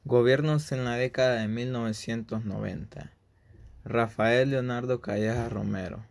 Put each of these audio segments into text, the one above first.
Gobiernos en la década de 1990. Rafael Leonardo Callejas Romero.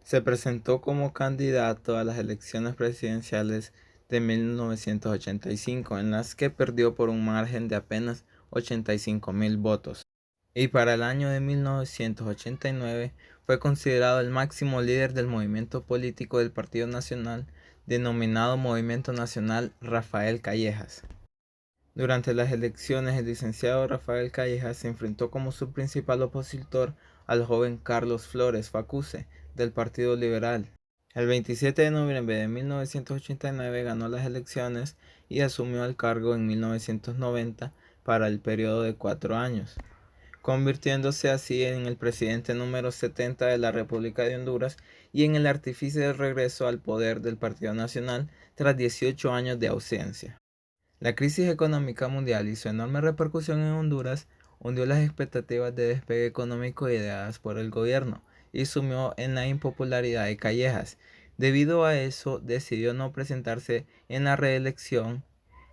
Se presentó como candidato a las elecciones presidenciales de 1985, en las que perdió por un margen de apenas 85.000 votos. Y para el año de 1989 fue considerado el máximo líder del movimiento político del Partido Nacional, denominado Movimiento Nacional Rafael Callejas. Durante las elecciones, el licenciado Rafael Callejas se enfrentó como su principal opositor al joven Carlos Flores Facuse, del Partido Liberal. El 27 de noviembre de 1989 ganó las elecciones y asumió el cargo en 1990 para el periodo de 4 años, convirtiéndose así en el presidente número 70 de la República de Honduras y en el artífice del regreso al poder del Partido Nacional tras 18 años de ausencia. La crisis económica mundial y su enorme repercusión en Honduras hundió las expectativas de despegue económico ideadas por el gobierno y sumió en la impopularidad de Callejas. Debido a eso, decidió no presentarse en la reelección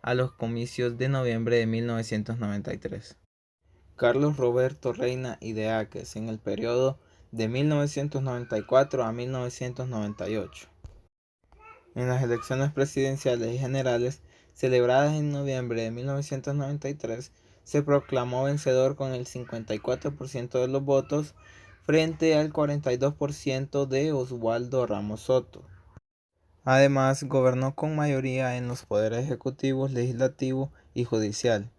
a los comicios de noviembre de 1993. Carlos Roberto Reina Ideáquez en el periodo de 1994 a 1998. En las elecciones presidenciales y generales celebradas en noviembre de 1993, se proclamó vencedor con el 54% de los votos frente al 42% de Oswaldo Ramos Soto. Además, gobernó con mayoría en los poderes ejecutivo, legislativo y judicial.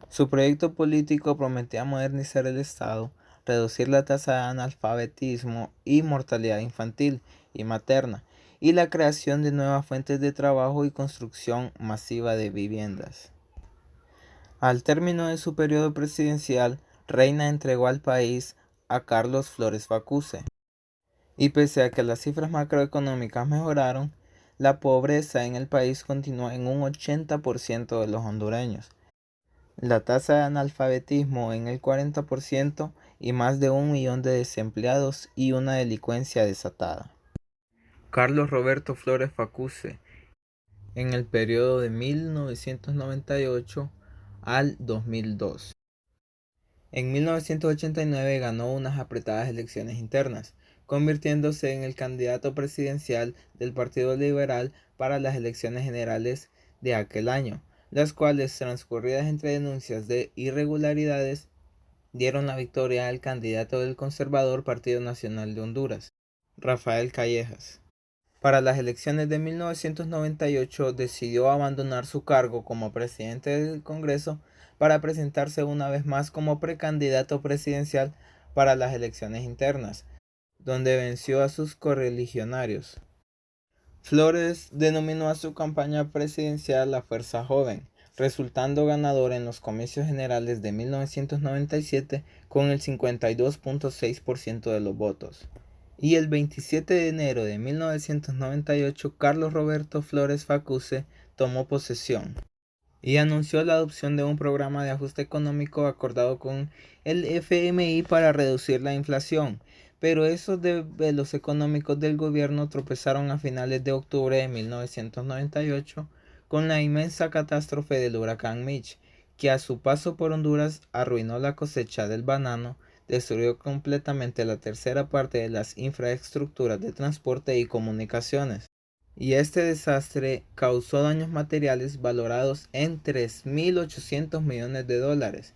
Su proyecto político prometía modernizar el Estado, reducir la tasa de analfabetismo y mortalidad infantil y materna, y la creación de nuevas fuentes de trabajo y construcción masiva de viviendas. Al término de su periodo presidencial, Reina entregó al país a Carlos Flores Facuse. Y pese a que las cifras macroeconómicas mejoraron, la pobreza en el país continuó en un 80% de los hondureños, la tasa de analfabetismo en el 40% y más de 1 millón de desempleados y una delincuencia desatada. Carlos Roberto Flores Facuse, en el periodo de 1998 al 2002. En 1989 ganó unas apretadas elecciones internas, convirtiéndose en el candidato presidencial del Partido Liberal para las elecciones generales de aquel año, las cuales, transcurridas entre denuncias de irregularidades, dieron la victoria al candidato del conservador Partido Nacional de Honduras, Rafael Callejas. Para las elecciones de 1998 decidió abandonar su cargo como presidente del Congreso para presentarse una vez más como precandidato presidencial para las elecciones internas, donde venció a sus correligionarios. Flores denominó a su campaña presidencial la Fuerza Joven, resultando ganador en los comicios generales de 1997 con el 52.6% de los votos. Y el 27 de enero de 1998, Carlos Roberto Flores Facuse tomó posesión y anunció la adopción de un programa de ajuste económico acordado con el FMI para reducir la inflación, pero esos desvelos económicos del gobierno tropezaron a finales de octubre de 1998 con la inmensa catástrofe del huracán Mitch, que a su paso por Honduras arruinó la cosecha del banano, destruyó completamente la tercera parte de las infraestructuras de transporte y comunicaciones. Y este desastre causó daños materiales valorados en 3.800 millones de dólares.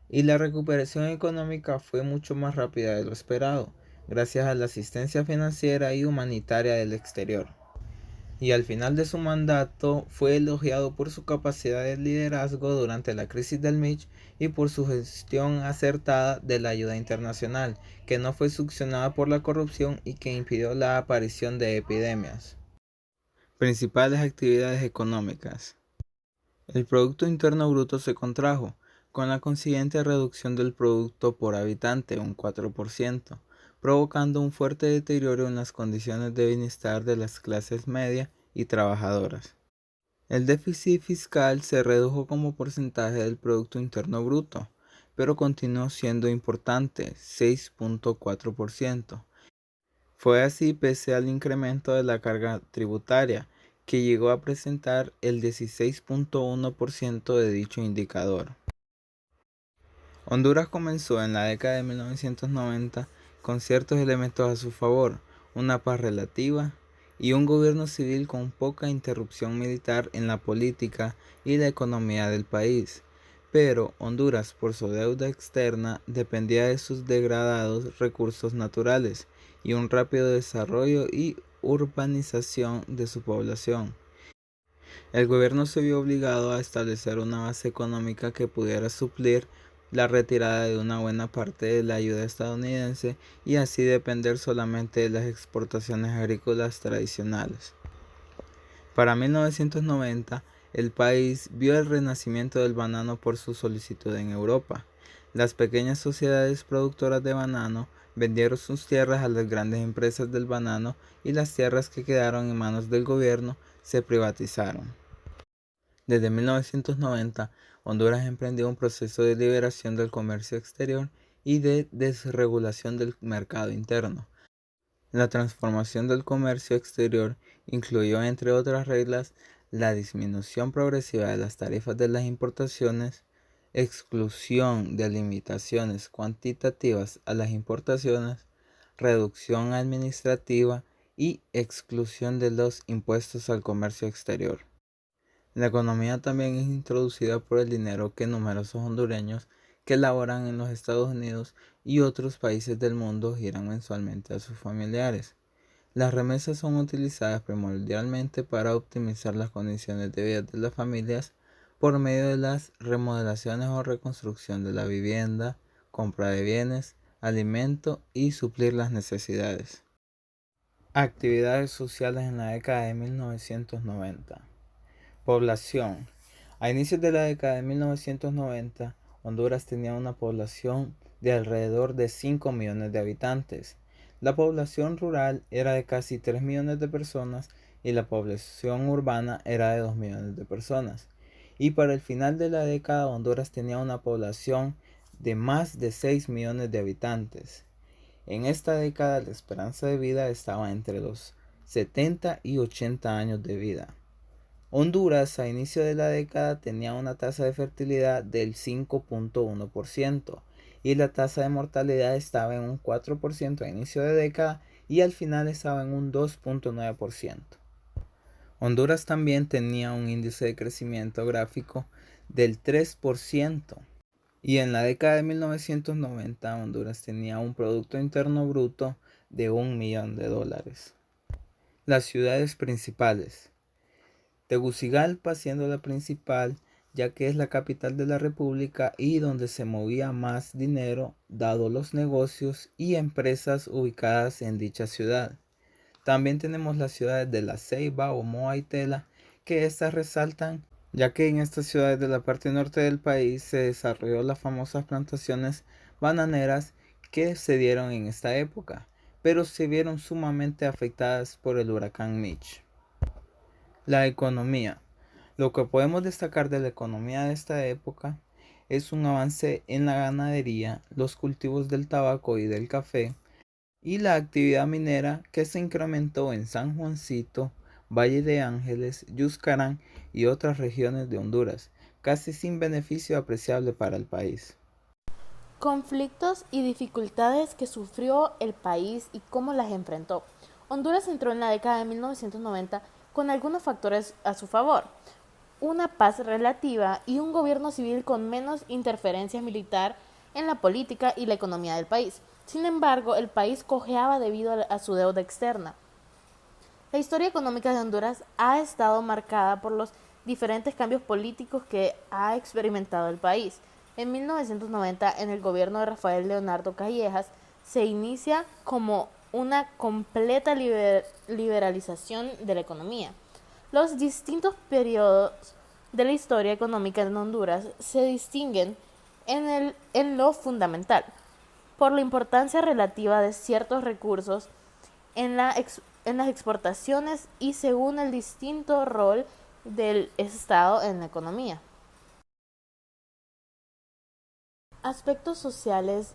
Y la recuperación económica fue mucho más rápida de lo esperado, gracias a la asistencia financiera y humanitaria del exterior. Y al final de su mandato fue elogiado por su capacidad de liderazgo durante la crisis del Mitch y por su gestión acertada de la ayuda internacional, que no fue succionada por la corrupción y que impidió la aparición de epidemias. Principales actividades económicas. El Producto Interno Bruto se contrajo, con la consiguiente reducción del producto por habitante, un 4%, provocando un fuerte deterioro en las condiciones de bienestar de las clases media y trabajadoras. El déficit fiscal se redujo como porcentaje del Producto Interno Bruto, pero continuó siendo importante, 6.4%. Fue así pese al incremento de la carga tributaria, que llegó a presentar el 16.1% de dicho indicador. Honduras comenzó en la década de 1990 con ciertos elementos a su favor, una paz relativa y un gobierno civil con poca interrupción militar en la política y la economía del país. Pero Honduras, por su deuda externa, dependía de sus degradados recursos naturales y un rápido desarrollo y urbanización de su población. El gobierno se vio obligado a establecer una base económica que pudiera suplir la retirada de una buena parte de la ayuda estadounidense y así depender solamente de las exportaciones agrícolas tradicionales. Para 1990, el país vio el renacimiento del banano por su solicitud en Europa. Las pequeñas sociedades productoras de banano vendieron sus tierras a las grandes empresas del banano y las tierras que quedaron en manos del gobierno se privatizaron. Desde 1990, Honduras emprendió un proceso de liberación del comercio exterior y de desregulación del mercado interno. La transformación del comercio exterior incluyó, entre otras reglas, la disminución progresiva de las tarifas de las importaciones, exclusión de limitaciones cuantitativas a las importaciones, reducción administrativa y exclusión de los impuestos al comercio exterior. La economía también es introducida por el dinero que numerosos hondureños que laboran en los Estados Unidos y otros países del mundo giran mensualmente a sus familiares. Las remesas son utilizadas primordialmente para optimizar las condiciones de vida de las familias por medio de las remodelaciones o reconstrucción de la vivienda, compra de bienes, alimento y suplir las necesidades. Actividades sociales en la década de 1990. Población. A inicios de la década de 1990, Honduras tenía una población de alrededor de 5 millones de habitantes. La población rural era de casi 3 millones de personas y la población urbana era de 2 millones de personas. Y para el final de la década, Honduras tenía una población de más de 6 millones de habitantes. En esta década, la esperanza de vida estaba entre los 70 y 80 años de vida. Honduras a inicio de la década tenía una tasa de fertilidad del 5.1% y la tasa de mortalidad estaba en un 4% a inicio de década y al final estaba en un 2.9%. Honduras también tenía un índice de crecimiento gráfico del 3% y en la década de 1990 Honduras tenía un Producto Interno Bruto de $1.000.000. Las ciudades principales. Tegucigalpa siendo la principal, ya que es la capital de la república y donde se movía más dinero, dado los negocios y empresas ubicadas en dicha ciudad. También tenemos las ciudades de La Ceiba, Omoa y Tela, que estas resaltan, ya que en estas ciudades de la parte norte del país se desarrolló las famosas plantaciones bananeras que se dieron en esta época, pero se vieron sumamente afectadas por el huracán Mitch. La economía. Lo que podemos destacar de la economía de esta época es un avance en la ganadería, los cultivos del tabaco y del café y la actividad minera que se incrementó en San Juancito, Valle de Ángeles, Yuscarán y otras regiones de Honduras, casi sin beneficio apreciable para el país. Conflictos y dificultades que sufrió el país y cómo las enfrentó. Honduras entró en la década de 1990 con algunos factores a su favor: una paz relativa y un gobierno civil con menos interferencia militar en la política y la economía del país. Sin embargo, el país cojeaba debido a su deuda externa. La historia económica de Honduras ha estado marcada por los diferentes cambios políticos que ha experimentado el país. En 1990, en el gobierno de Rafael Leonardo Callejas, se inicia como una completa liberalización de la economía. Los distintos periodos de la historia económica en Honduras se distinguen en lo fundamental, por la importancia relativa de ciertos recursos en las exportaciones y según el distinto rol del Estado en la economía. Aspectos sociales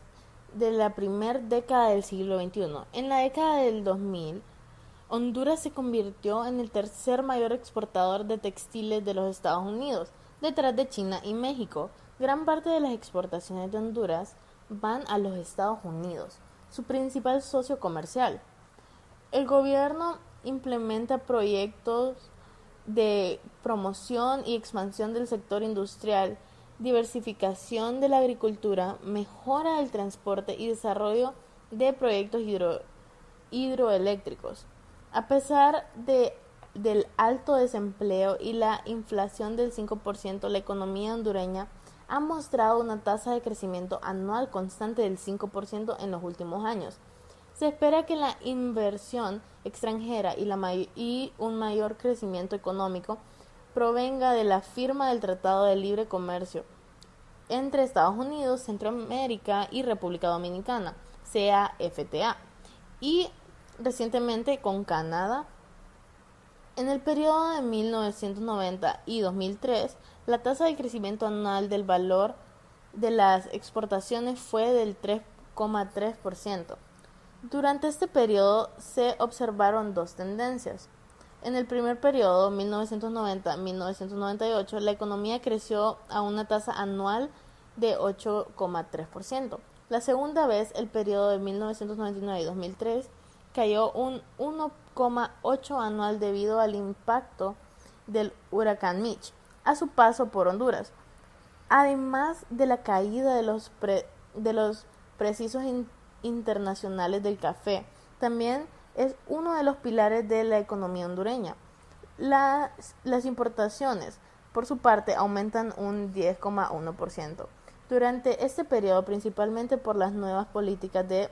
de la primera década del siglo XXI. En la década del 2000, Honduras se convirtió en el tercer mayor exportador de textiles de los Estados Unidos, detrás de China y México. Gran parte de las exportaciones de Honduras van a los Estados Unidos, su principal socio comercial. El gobierno implementa proyectos de promoción y expansión del sector industrial, diversificación de la agricultura, mejora del transporte y desarrollo de proyectos hidroeléctricos. A pesar del alto desempleo y la inflación del 5%, la economía hondureña ha mostrado una tasa de crecimiento anual constante del 5% en los últimos años. Se espera que la inversión extranjera y un mayor crecimiento económico provenga de la firma del Tratado de Libre Comercio entre Estados Unidos, Centroamérica y República Dominicana, CAFTA, y recientemente con Canadá. En el periodo de 1990 y 2003, la tasa de crecimiento anual del valor de las exportaciones fue del 3,3%. Durante este periodo se observaron dos tendencias. En el primer periodo, 1990-1998, la economía creció a una tasa anual de 8,3%. La segunda vez, el periodo de 1999 y 2003, cayó un 1,8% anual debido al impacto del huracán Mitch a su paso por Honduras, además de la caída de los precios internacionales del café. También es uno de los pilares de la economía hondureña. Las importaciones, por su parte, aumentan un 10,1%. Durante este periodo, principalmente por las nuevas políticas de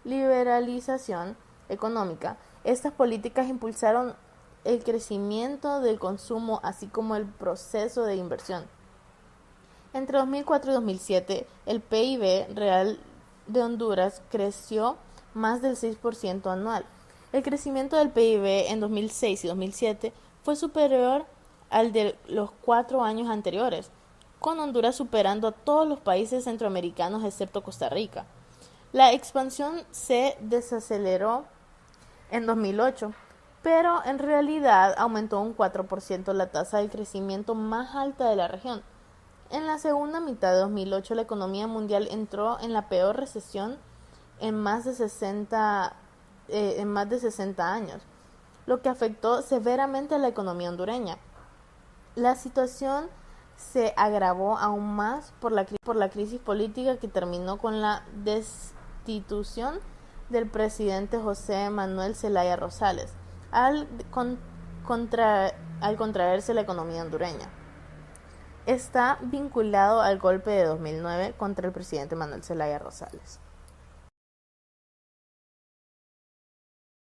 liberalización económica, estas políticas impulsaron el crecimiento del consumo, así como el proceso de inversión. Entre 2004 y 2007, el PIB real de Honduras creció más del 6% anual. El crecimiento del PIB en 2006 y 2007 fue superior al de los 4 años anteriores, con Honduras superando a todos los países centroamericanos excepto Costa Rica. La expansión se desaceleró en 2008, pero en realidad aumentó un 4%, la tasa de crecimiento más alta de la región. En la segunda mitad de 2008, la economía mundial entró en la peor recesión en más de 60 años, lo que afectó severamente a la economía hondureña. La situación se agravó aún más por la crisis política que terminó con la destitución del presidente José Manuel Zelaya Rosales al contraerse la economía hondureña. Está vinculado al golpe de 2009 contra el presidente Manuel Zelaya Rosales.